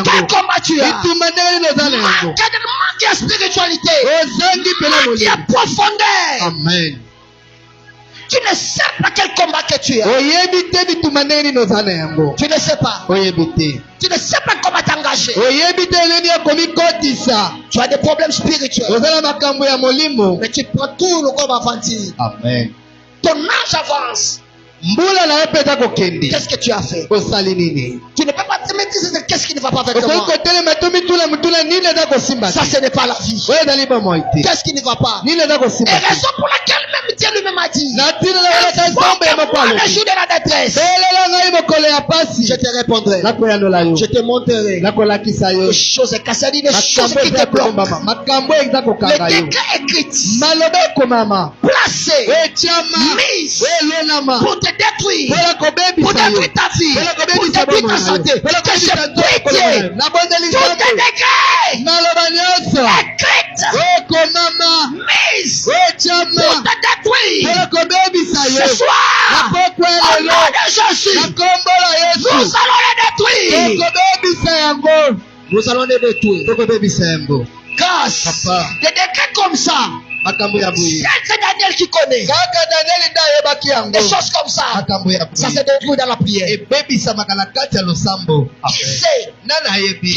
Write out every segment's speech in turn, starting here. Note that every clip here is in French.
Quel combat tu as? Manque de spiritualité. Manque de profondeur. Amen. Tu ne sais pas quel combat que tu as. Tu ne sais pas. Tu ne sais pas comment t'engager. Tu as des problèmes spirituels. Mais tu prends tout le corps aventure. Amen. Ton âge avance. Qu'est-ce que tu as fait? Tu ne peux pas te maîtriser. Qu'est-ce qui ne va pas avec moi? Ça, ce n'est pas la vie. Qu'est-ce qui ne va pas? Et raison pour laquelle même Dieu lui-même a dit, il faut que moi, le jour de la détresse, je te répondrai. Je te montrerai des choses cassées, des choses qui te bloquent. Les décrets écrits, placés, mis pour te détruire, pour détruire ta vie, pour détruire ta santé. Que je prie Dieu, tous tes décrets écrites, mises pour te détruire. Ce soir, au nom de Jésus, nous allons les détruire. Nous allons les détruire. Grâce des décrets comme ça, c'est Daniel qui connaît. Des choses comme ça, ça se détruit dans la prière. Qui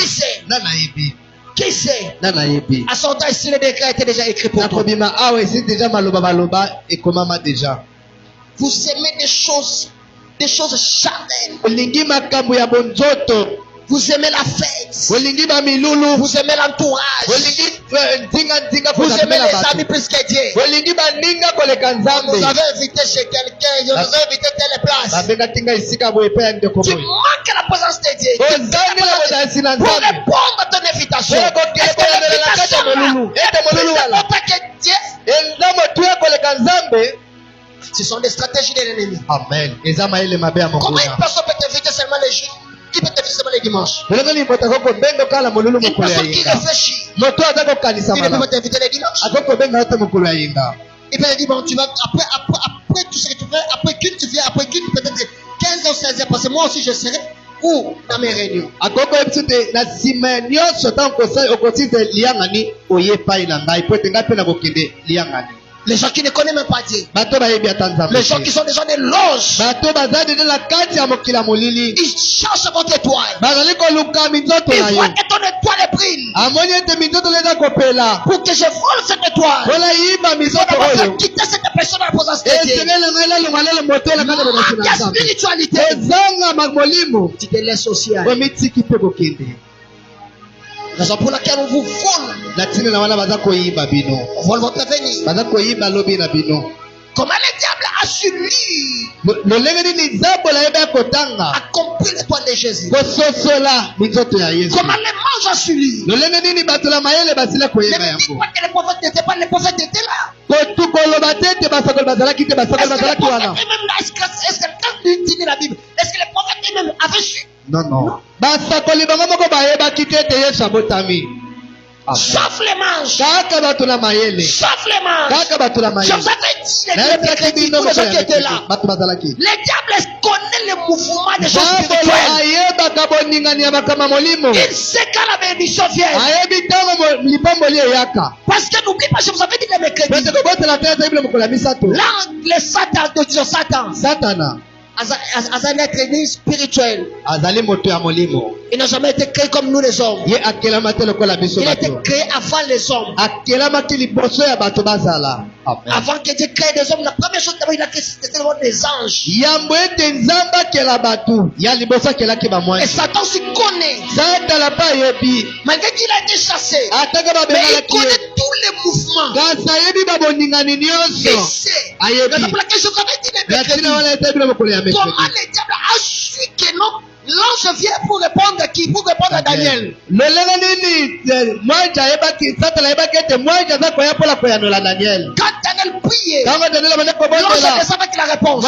sait? Qui sait? À son temps, si le décret était déjà écrit pour toi. Vous aimez des choses charnelles. Vous aimez la fête. Vous aimez l'entourage. Vous aimez les amis plus que Dieu. Vous avez invité chez quelqu'un. Je vous ai invité telle place. Tu manques la présence de Dieu. Pour répondre à ton invitation. Est-ce que l'invitation est plus importante que Dieu? Ce sont des stratégies de l'ennemi. Amen. Comment une personne peut t'inviter seulement les jours? Qui peut t'inviter seulement les dimanches? Une personne qui réfléchit. Il ne peut pas t'inviter les dimanches. Il peut te dire, bon, tu vas, après tout ce que tu fais, après qu'une tu viens, après qu'une peut-être 15 ou 16 heures, parce que moi aussi je serai où dans mes réunions. Les gens qui ne connaissent même pas Dieu. Les gens qui sont déjà des loges. Ils cherchent votre étoile. Ils voient que ton étoile brille. Pour que je vole cette étoile. On va quitter cette personne à la présence de Dieu. La spiritualité. Tu te laisses aussi. Raison pour laquelle on vous vole. On vole votre avenir. Comment le diable a su lire, a compris l'étoile de Jésus. Comment les manges a su lire. Ne me dites pas que les prophètes n'étaient pas, les prophètes étaient là. Est-ce que quand il dit la Bible, est-ce que les prophètes eux-mêmes avaient su? Non. Sauf les manches. Sauf les manches. Je vous avais dit, les gens qui étaient là. Le diable connaît le mouvement des gens spirituels. Il sait quand la bénédiction vient. Parce que n'oublie pas, je vous avais dit le mercredi. Là, le Satan. Azali être né spirituel. Il n'a jamais été créé comme nous les hommes. Il a été créé avant les hommes. Avant que Dieu crée des hommes, la première chose qu'il a créé, c'était des anges. Et Satan se connaît. Malgré qu'il a été chassé, mais il connaît tous les mouvements. Il sait. C'est pour laquelle je vous avais dit les mercredis. Comment le diable a su que non? L'ange vient pour répondre à qui? Pour répondre à Daniel. Quand Daniel priait, l'ange descend avec la réponse.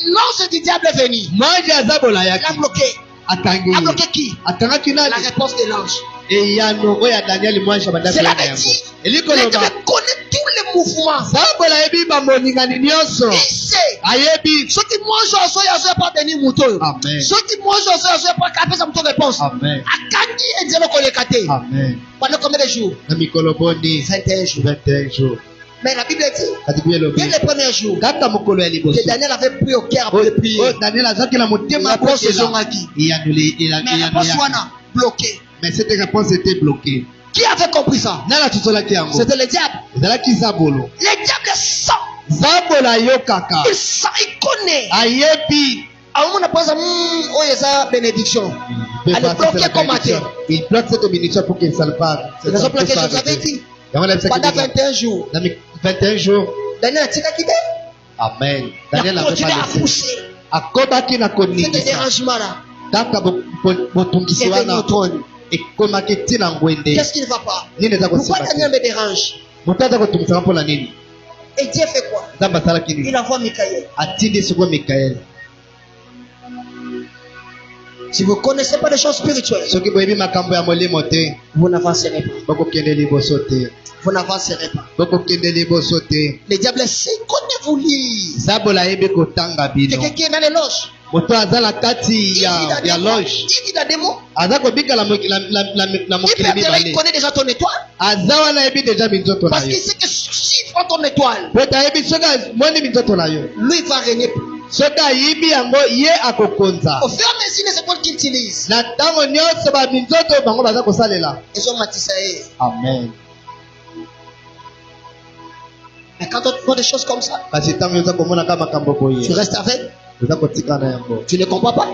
L'ange du diable est venu. Il a bloqué. A bloqué qui? La réponse de l'ange. C'est la dit. Le diable connaît tous les mouvement. Il sait. Ceux qui mangent en soya, pas tenir mouton. Ceux qui mangent en soya, pas capter sa mouton réponse. Amen. Akandi et Dieu le collecté. Amen. Pendant combien de jours? 21 jours. 21 jours. Mais la Bible dit, dès les premiers jours, que Daniel avait pris au cœur pour prier. La réponse est bloquée. Mais cette réponse était bloquée. Qui avait compris ça? C'était le diable. Le diable sent. Il connaît. À un moment, on a pensé, oh, il y a sa bénédiction. Elle est bloquée comme terre. Il bloque cette bénédiction pour qu'elle ne s'en parte. C'est ça que je vous avais dit. Pendant 21 jours. 21 jours. Daniel a quitté. Amen. Daniel a continué à pousser. C'est des dérangements là. Qu'est-ce qui ne va pas? Pourquoi Daniel me dérange? Et Dieu fait quoi? Il envoie Michael. Si vous ne connaissez pas les choses spirituelles, vous n'avancerez pas. Vous n'avancerez pas. Le diable sait, connaît-vous lire. Quelqu'un qui est dans les loges. Il dit dans des mots. Il connaît déjà ton étoile. Parce qu'il sait que s'il prend ton étoile, lui il va régner. Au fur et à mesure des épaules qu'il utilise, ils ont matissé. Amen. Mais quand on voit des choses comme ça, tu restes avec. Tu ne comprends pas.